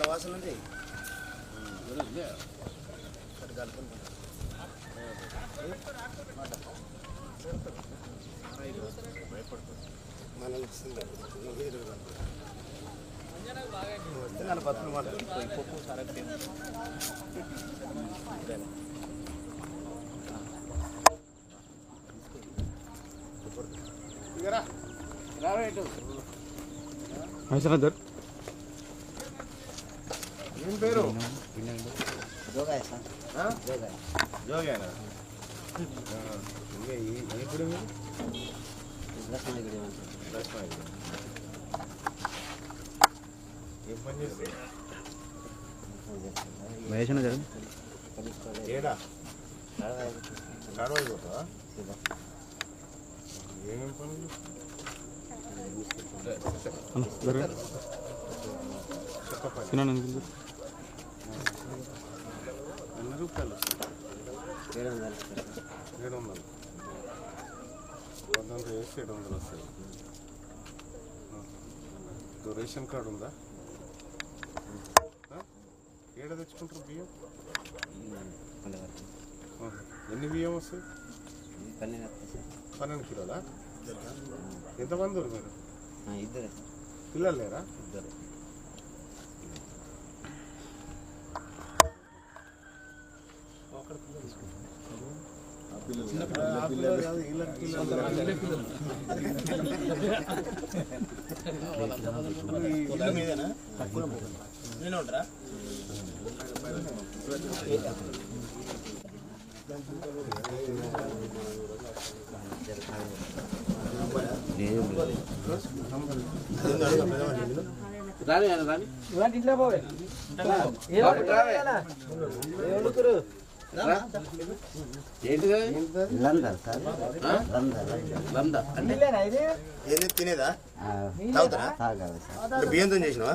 వాసన ఉంది ఏం పేరు? జోగేనా? ఇప్పుడు ఏం పని చేస్తారు? ఏడా కాడవాయి పోతావా? ఏమేమి పనులు? ఎన్ని రూపాయలు వస్తాయి? 700 పొద్దున్న వేసి 700 వస్తాయి. రేషన్ కార్డు ఉందా? ఏడ తెచ్చుకుంటారు బియ్యం? ఎన్ని బియ్యం వస్తాయి? 12 కిలోలా? ఎంతమంది మీరు? ఇద్దరు పిల్లలు లేరా? ఇద్దరు. ఇంట్లో పోవే తినేదా? తాగుతారా? బియ్యంతో చేసినవా?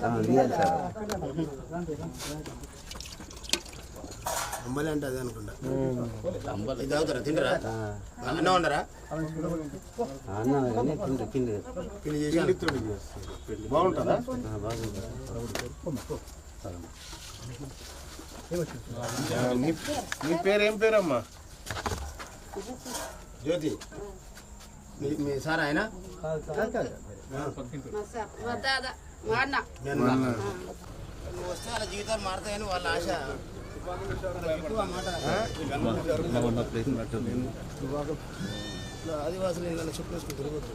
అంబలి అంటే అదే అనుకుంటా. ఇది తాగుతారా? తింటారా? అన్నం ఉండరా? పిండి చేసి బాగుంటుందా? మీ పేరు ఏం పేరమ్మా? జ్యోతి. మీ సార్ ఆయన వస్తే వాళ్ళ జీవితాలు మారుతాయని వాళ్ళ ఆశ. ఆదివాసులు ఏదైనా చెప్పేసుకుని తిరగచ్చు.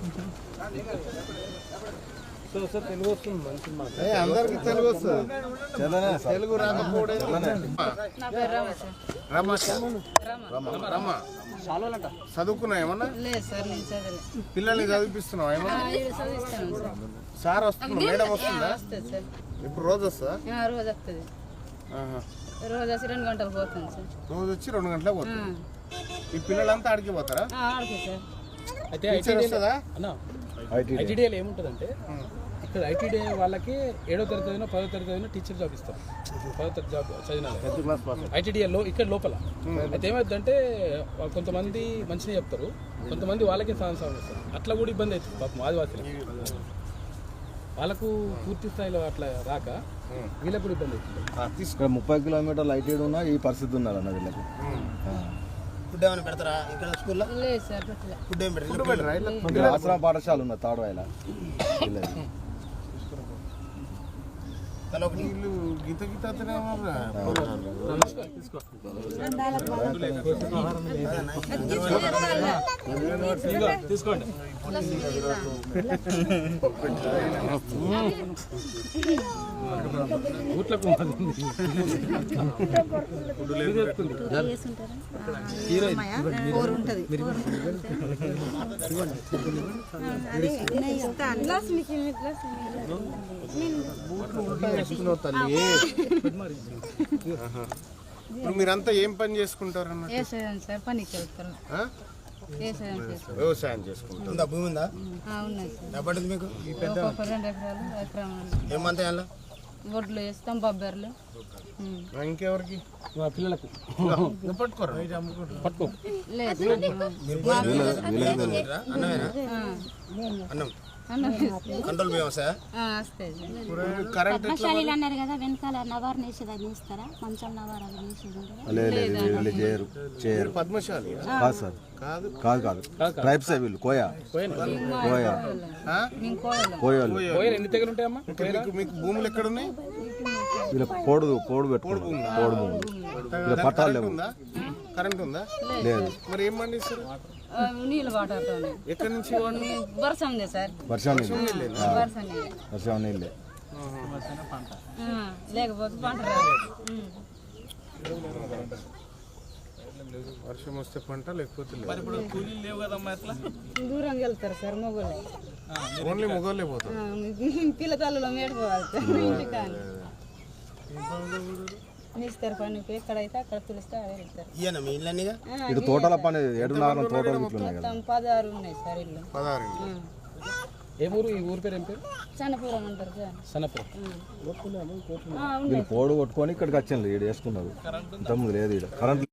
తెలుగు వస్తుంది మంచి మాట. అందరికి తెలుగు వస్తుంది. తెలుగు రాకపోవడం చదువుకున్నా ఏమన్నా? పిల్లల్ని చదివిస్తున్నావా ఏమన్నా? సార్ వస్తున్నా? మేడం వస్తుందా? ఇప్పుడు రోజు వస్తుందా? రోజు వస్తుంది. రోజు వచ్చి 2 గంటలు పోతుంది సార్. రోజు వచ్చి 2 గంటలకు పోతుంది. ఈ పిల్లలంతా ఆడికి పోతారా? అయితే ఐటీడీఏలో ఏముంటుందంటే ఇక్కడ ఐటీడీఏ వాళ్ళకి 7వ తరగతి 10వ తరగతి టీచర్ జాబ్ ఇస్తారు. 10వ తరగతి జాబ్ చదివిన ఐటీడీఏలో ఇక్కడ లోపల. అయితే ఏమవుతుందంటే కొంతమంది మంచిగా చెప్తారు, కొంతమంది వాళ్ళకే సహాయం చేస్తారు. అట్లా కూడా ఇబ్బంది అవుతుంది పాపం ఆదివాసీలకు. వాళ్ళకు పూర్తి స్థాయిలో అట్లా రాక వీళ్ళకి కూడా ఇబ్బంది అవుతుంది. ఇక్కడ 30 కిలోమీటర్లు ఐటీడీ ఉన్నా ఈ పరిస్థితి ఉన్నారన్న వీళ్ళకి. ఫుడ్ ఏమైనా పెడతారా ఇక్కడ స్కూల్లో? లేదు సార్, ఫుడ్ ఏం పెట్టారు? ఆశ్రమ పాఠశాల ఉన్న తాడవాయిల గీత గీత తీసుకోండి. ఊట్లకు మీరంతా ఏం పని చేసుకుంటారు? వ్యవసాయం చేసుకుంటారు. భూమి ఉందా? మీకు ఏమంతా ఒడ్లు వేస్తాం బొబ్బర్లు. ఇంకెవరికి మా పిల్లలకు పట్టుకోరు పట్టుకో. లేదు కంట్రోల్ వ్యవసాయ కరెంట్ పద్మశాలీలు అన్నారు కదా, వెనకాల నవారు నేసేది అది నేస్తారా? మంచం నవారు అవి నేసేది ఉంటుందా? లేదు చేయరు చేయరు పద్మశాలి కాదు సార్ కాదు కాదు ట్రైబ్స్ వీళ్ళు కోయా కోయా మేము కోడలు. కోయోళ్ళు కోయలు ఎన్ని తెగలు ఉంటాయమ్మా? మీకు భూములు ఎక్కడ ఉన్నాయి? వీళ్ళ పోడు పెట్టుకున్నారు పోడు భూములు వీళ్ళ పట్టాలు లేవు ఉందా? కరెంట్ ఉందా? లేదు మరి ఏం పండిస్తారు? నీళ్ళు వాటర్తోనే. ఎక్కడి నుంచి? వర్షం ఉంది సార్, వర్షం నీళ్ళు వర్షం నీళ్ళు. వర్షం నీళ్ళే లేకపోతే పంట రాదు. వర్షం వస్తే పంట లేకపోతే లేదు. దూరంగా వెళ్తారు సార్ మొగోళ్ళు. ఓన్లీ మొగోళ్ళే పోతారు. పిల్లతల్లలో మేడుకోవాలి సార్ ఇంటికాని. ఇస్తారు పనికి ఎక్కడైతే అక్కడ పిలిస్తే అదే ఇస్తారు. ఇటు తోటల పని 7 తోటలు ఇట్లున్నాయి కదా. మొత్తం 16 ఉన్నాయి సార్ ఇల్లు. 16 ఏ ఊరు? ఈ ఊరు పేరు ఏం పేరు? చన్నపురం అంటారు సార్. సన్నపురం. వీళ్ళు పోడు కొట్టుకొని ఇక్కడికి వచ్చాను ఈడ వేసుకున్నారు. ఇంతకుముందు లేదు ఈడ కరెంట్